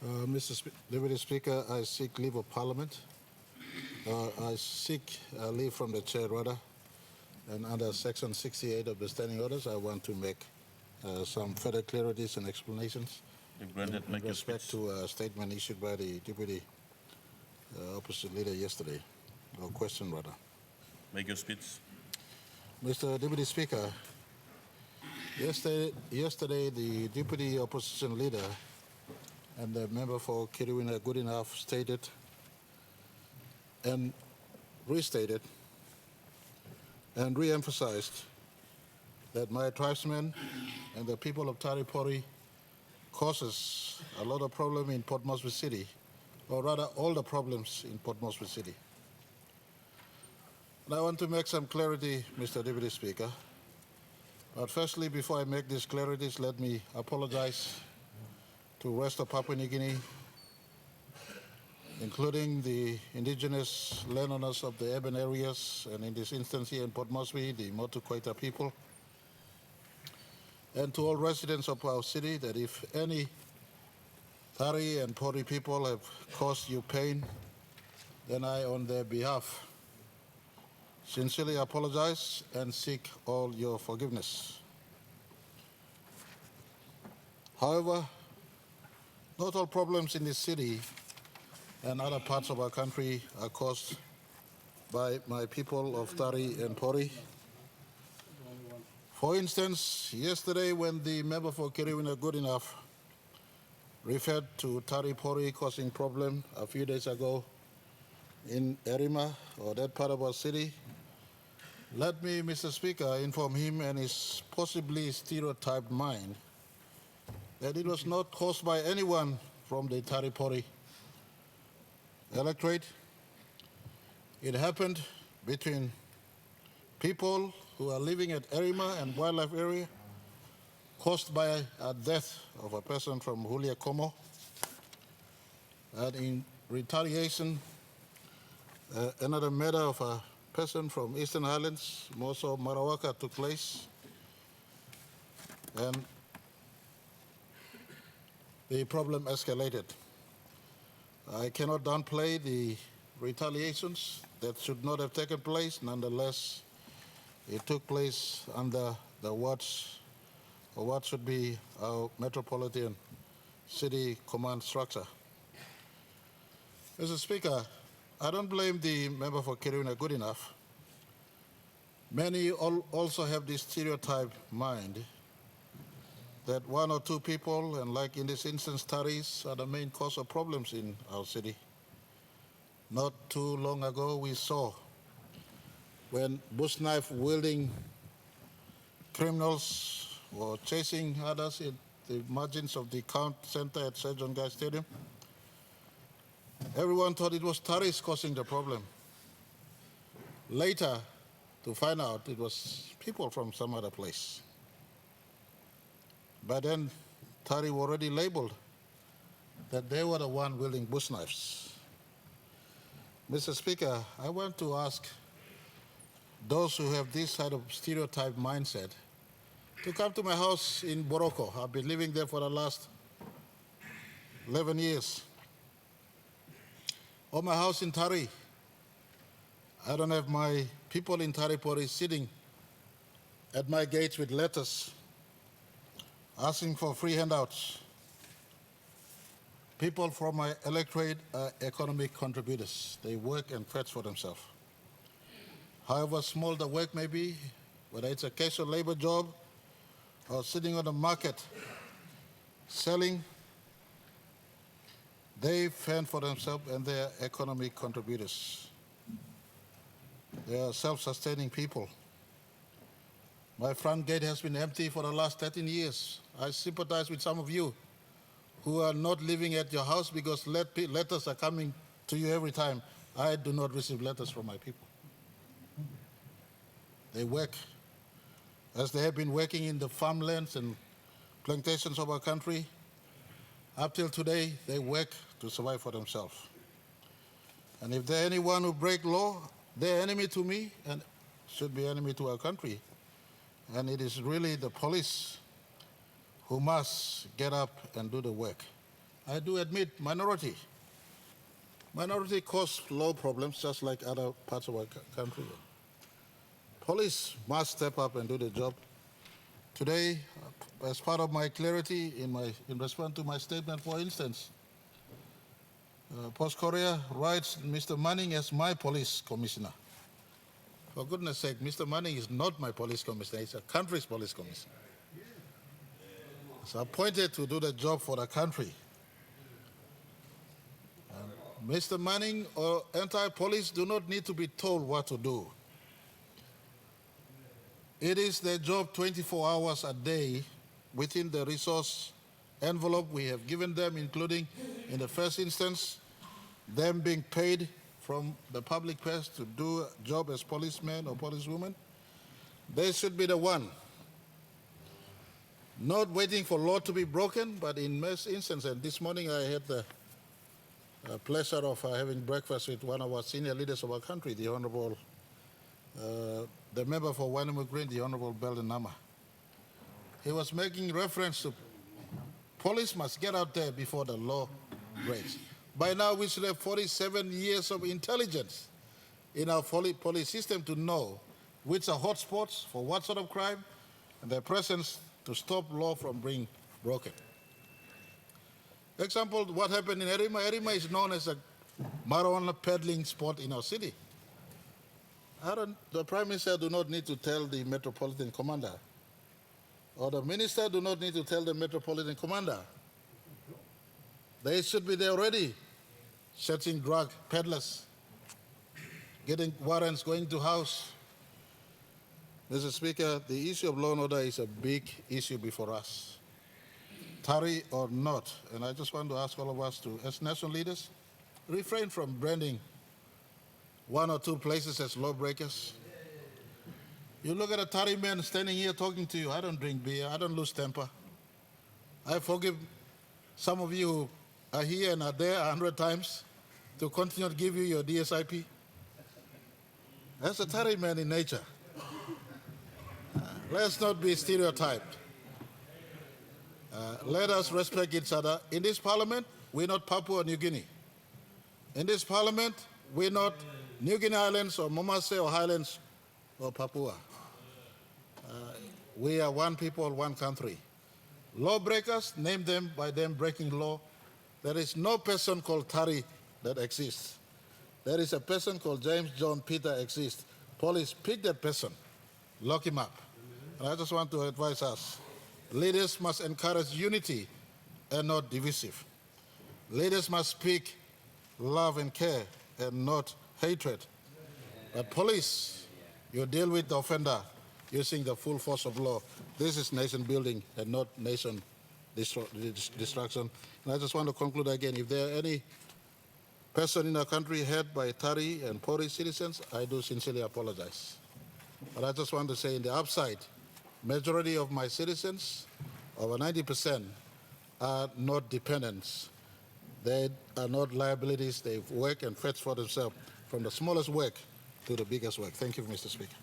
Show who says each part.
Speaker 1: Deputy Speaker, I seek leave of Parliament. I seek leave from the chair, rather, and under Section 68 of the Standing Orders, I want to make some further clarities and explanations in respect to a statement issued by the Deputy Opposition Leader yesterday, or question, rather.
Speaker 2: Make your speech.
Speaker 1: Mr. Deputy Speaker, yesterday the Deputy Opposition Leader and the member for Kiriwina Goodenough stated and restated and re-emphasized that my tribesmen and the people of Taripori causes a lot of problem in Port Moresby City, or rather all the problems in Port Moresby City. And I want to make some clarity, Mr. Deputy Speaker. But firstly, before I make these clarities, let me apologize to the rest of Papua New Guinea, including the indigenous landowners of the urban areas, and in this instance here in Port Moresby, the Motu Koita people, and to all residents of our city, that if any Tari and Pori people have caused you pain, then I, on their behalf, sincerely apologize and seek all your forgiveness. However, not all problems in this city and other parts of our country are caused by my people of Tari and Pori. For instance, yesterday when the member for Kiriwina Goodenough referred to Tari Pori causing problem a few days ago in Erima, or that part of our city, let me, Mr. Speaker, inform him and his possibly stereotyped mind that it was not caused by anyone from the Tari Pori electorate. It happened between people who are living at Erima and wildlife area, caused by a death of a person from Hulia Como. And in retaliation, another murder of a person from Eastern Highlands, more so Marawaka, took place. And the problem escalated. I cannot downplay the retaliations that should not have taken place. Nonetheless, it took place under the watch of what should be our metropolitan city command structure. Mr. Speaker, I don't blame the member for Kiriwina Goodenough. Many also have this stereotype mind that one or two people, and like in this instance, Taris, are the main cause of problems in our city. Not too long ago, we saw when bush knife wielding criminals were chasing others in the margins of the count center at Sir John Guy Stadium. Everyone thought it was Taris causing the problem. Later, to find out it was people from some other place. But then Tari were already labeled that they were the one wielding bush knives. Mr. Speaker, I want to ask those who have this sort of stereotype mindset to come to my house in Boroko. I've been living there for the last 11 years. Or my house in Tari. I don't have my people in Taripori sitting at my gates with letters asking for free handouts. People from my electorate are economic contributors. They work and fetch for themselves. However small the work may be, whether it's a casual labor job or sitting on the market selling, they fend for themselves and they are economic contributors. They are self-sustaining people. My front gate has been empty for the last 13 years. I sympathize with some of you who are not living at your house because letters are coming to you every time. I do not receive letters from my people. They work as they have been working in the farmlands and plantations of our country. Up till today, they work to survive for themselves. And if there are anyone who break law, they're enemy to me and should be enemy to our country. And it is really the police who must get up and do the work. I do admit minority. Minority cause law problems just like other parts of our country. Police must step up and do the job. Today, as part of my clarity in response to my statement, for instance, Post Korea writes Mr. Manning as my police commissioner. For goodness sake, Mr. Manning is not my police commissioner, he's a country's police commissioner. He's appointed to do the job for the country. Mr. Manning or entire police do not need to be told what to do. It is their job 24 hours a day within the resource envelope we have given them, including, in the first instance, them being paid from the public purse to do a job as policemen or policewomen. They should be the one, not waiting for law to be broken, but in most instances, and this morning I had the pleasure of having breakfast with one of our senior leaders of our country, the Honorable the member for Wanemu Green, the Honorable Belden Nama. He was making reference to police must get out there before the law breaks. By now, we should have 47 years of intelligence in our police system to know which are hotspots for what sort of crime and their presence to stop law from being broken. Example, what happened in Erima. Erima is known as a marijuana peddling spot in our city. The Prime Minister do not need to tell the Metropolitan Commander, or the Minister do not need to tell the Metropolitan Commander. They should be there already, searching drug peddlers, getting warrants, going to house. Mr. Speaker, the issue of law and order is a big issue before us, Tari or not. And I just want to ask all of us to, as national leaders, refrain from branding one or two places as lawbreakers. You look at a Tari man standing here talking to you. I don't drink beer. I don't lose temper. I forgive some of you who are here and are there 100 times to continue to give you your DSIP. That's a Tari man in nature. Let's not be stereotyped. Let us respect each other. In this parliament, we're not Papua New Guinea. In this parliament, we're not New Guinea Islands or Momase or Highlands or Papua. We are one people, one country. Lawbreakers, name them by them breaking law. There is no person called Tari that exists. There is a person called James John Peter exists. Police, pick that person, lock him up. And I just want to advise us, leaders must encourage unity and not divisive. Leaders must speak love and care and not hatred. But police, you deal with the offender using the full force of law. This is nation building and not nation destruction. And I just want to conclude again, if there are any person in our country hurt by Tari and Pori citizens, I do sincerely apologize. But I just want to say in the upside, majority of my citizens, over 90%, are not dependents. They are not liabilities. They work and fetch for themselves from the smallest work to the biggest work. Thank you, Mr. Speaker.